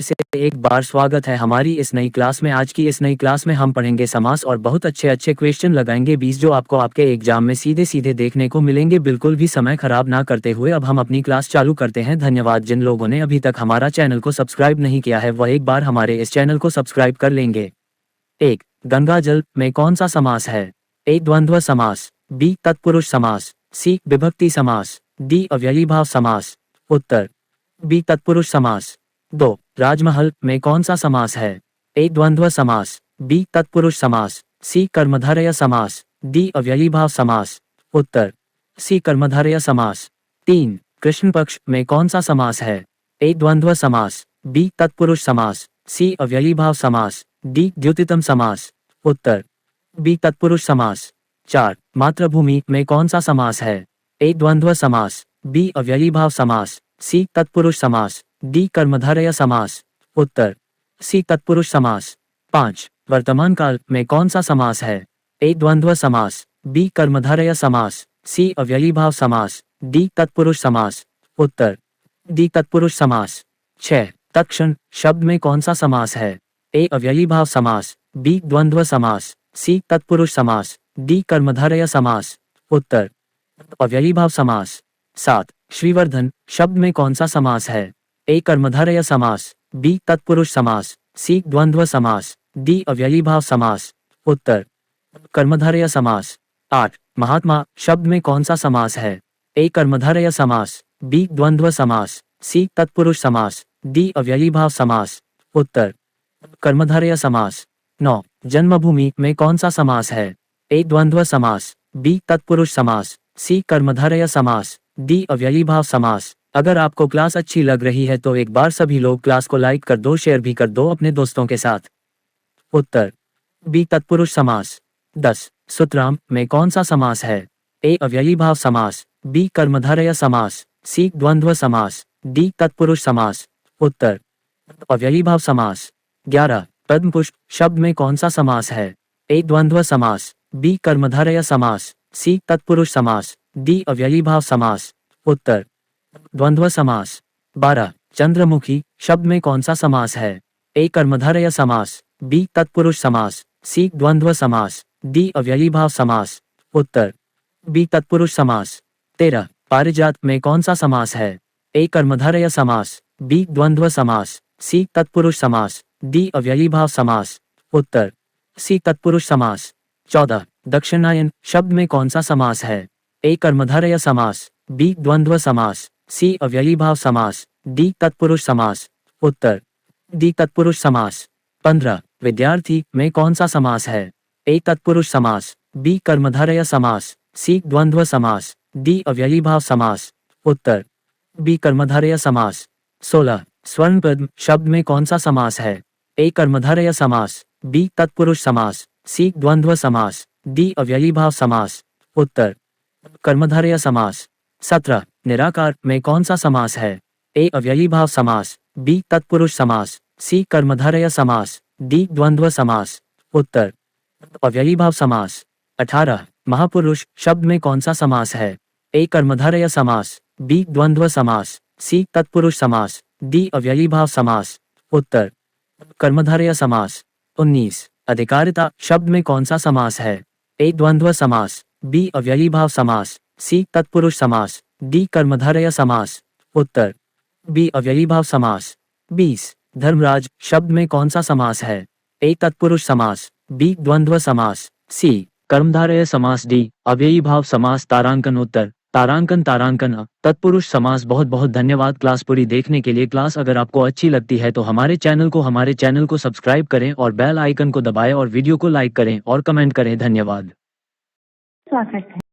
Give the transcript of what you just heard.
से एक बार स्वागत है हमारी इस नई क्लास में। आज की इस नई क्लास में हम पढ़ेंगे समास और बहुत अच्छे अच्छे क्वेश्चन लगाएंगे 20 जो आपको आपके एग्जाम में सीधे सीधे देखने को मिलेंगे। बिल्कुल भी समय खराब ना करते हुए अब हम अपनी क्लास चालू करते हैं। धन्यवाद। जिन लोगों ने अभी तक हमारा चैनल को सब्सक्राइब नहीं किया है वह एक बार हमारे इस चैनल को सब्सक्राइब कर लेंगे। 1. गंगा जल में कौन सा समास है? ए. द्वंद्व समास, बी. तत्पुरुष समास, सी. विभक्ति समास, डी. अव्ययीभाव समास। उत्तर बी. तत्पुरुष समास। 2. राजमहल में कौन सा समास है? ए. द्वंद्व समास, बी. तत्पुरुष समास, सी. कर्मधारय समास, डी. अव्ययीभाव समास। उत्तर सी. कर्मधारय समास। 3. कृष्ण पक्ष में कौन सा समास है? ए. द्वंद्व समास, बी. तत्पुरुष समास, सी. अव्ययीभाव समास, डी. द्युतितम समास। उत्तर बी. तत्पुरुष समास। 4. मातृभूमि में कौन सा समास है? ए. द्वंद्व समास, बी. अव्ययीभाव समास, सी. तत्पुरुष समास, डी. कर्मधारय समास। उत्तर सी. तत्पुरुष समास। 5. वर्तमान काल में कौन सा समास है? ए. द्वंद्व समास, बी. कर्मधारय समास, सी. अव्ययीभाव समास, डी. तत्पुरुष समास। उत्तर डी. तत्पुरुष समास। 6. तत्क्षण शब्द में कौन सा समास है? ए. अव्ययीभाव समास, बी. द्वंद्व समास, सी. तत्पुरुष समास, डी. कर्मधारय समास। उत्तर अव्ययीभाव समास। 7. श्रीवर्धन शब्द में कौन सा समास है? ए. कर्मधारय समास, बी. तत्पुरुष समास, सी. द्वंद्व समास, डी. अव्ययीभाव समास। उत्तर कर्मधारय समास। 8. महात्मा शब्द में कौन सा समास है? ए. कर्मधारय समास, बी. द्वंद्व समास, सी. तत्पुरुष समास, डी. अव्ययीभाव समास। उत्तर कर्मधारय समास। 9. जन्मभूमि में कौन सा समास है? ए. द्वंद्व समास, बी. तत्पुरुष समास, सी. कर्मधारय समास, डी. अव्ययीभाव समास। अगर आपको क्लास अच्छी लग रही है तो एक बार सभी लोग क्लास को लाइक कर दो, शेयर भी कर दो अपने दोस्तों के साथ। उत्तर बी. तत्पुरुष समास। 10. सुतराम में कौन सा समास है? ए. अव्ययीभाव समास, बी. कर्मधारय समास, सी. द्वंद्व समास, डी. तत्पुरुष समास। उत्तर अव्ययीभाव समास। 11. पद्मपुष्प शब्द में कौन सा समास है? ए. द्वंद्व समास, बी. कर्मधारय समास, सी. तत्पुरुष समास, डी. अव्ययीभाव समास। उत्तर द्वंद्व समास। 12. चंद्रमुखी शब्द में कौन सा समास है? ए. कर्मधारय समास, बी. तत्पुरुष समास, सी. द्वंद्व समास, डी. अव्ययीभाव समास। उत्तर बी. तत्पुरुष समास। 13. पारिजात में कौन सा समास है? ए. कर्मधारय समास, बी. द्वंद्व समास, सी. तत्पुरुष समास, डी. अव्ययीभाव समास। उत्तर सी. तत्पुरुष समास। 14. दक्षिणायन शब्द में कौन सा समास है? ए. कर्मधारय समास, बी. द्वंद्व समास, सी. अव्ययीभाव समास, डी. तत्पुरुष समास। उत्तर डी. तत्पुरुष समास। 15. विद्यार्थी में कौन सा समास है? ए. तत्पुरुष समास, बी. कर्मधारय समास, सी. द्वंद्व समास, डी. अव्ययीभाव समास। उत्तर बी. कर्मधारय समास। 16. स्वर्णपद्म शब्द में कौन सा समास है? ए. कर्मधारय समास, बी. तत्पुरुष समास, सी. द्वंद्व समास, डी. अव्ययीभाव समास। उत्तर कर्मधारय समास। 17. निराकार में कौन सा समास है? ए. अव्ययीभाव समास, बी. तत्पुरुष समास, सी. कर्मधारय समास, डी. द्वंद्व समास। उत्तर अव्ययीभाव समास। 18. महापुरुष शब्द में कौन सा समास है? ए. कर्मधारय समास, बी. द्वंद्व समास, सी. तत्पुरुष समास, डी. अव्ययीभाव समास। उत्तर कर्मधारय समास। 19. अधिकारिता शब्द में कौन सा समास है? ए. द्वंद्व समास, बी. अव्ययीभाव समास, सी. तत्पुरुष समास, डी. कर्मधारय समास। उत्तर बी. अव्ययीभाव समास। 20. धर्मराज शब्द में कौन सा समास है? ए. तत्पुरुष समास, बी. द्वंद्व समास, सी. कर्मधारय समास, डी. अव्ययीभाव समास। तारांकन उत्तर तारांकन तत्पुरुष समास। बहुत बहुत धन्यवाद क्लास पूरी देखने के लिए। क्लास अगर आपको अच्छी लगती है तो हमारे चैनल को सब्सक्राइब करें और बेल आइकन को दबाएं और वीडियो को लाइक करें और कमेंट करें। धन्यवाद। स्वागत है।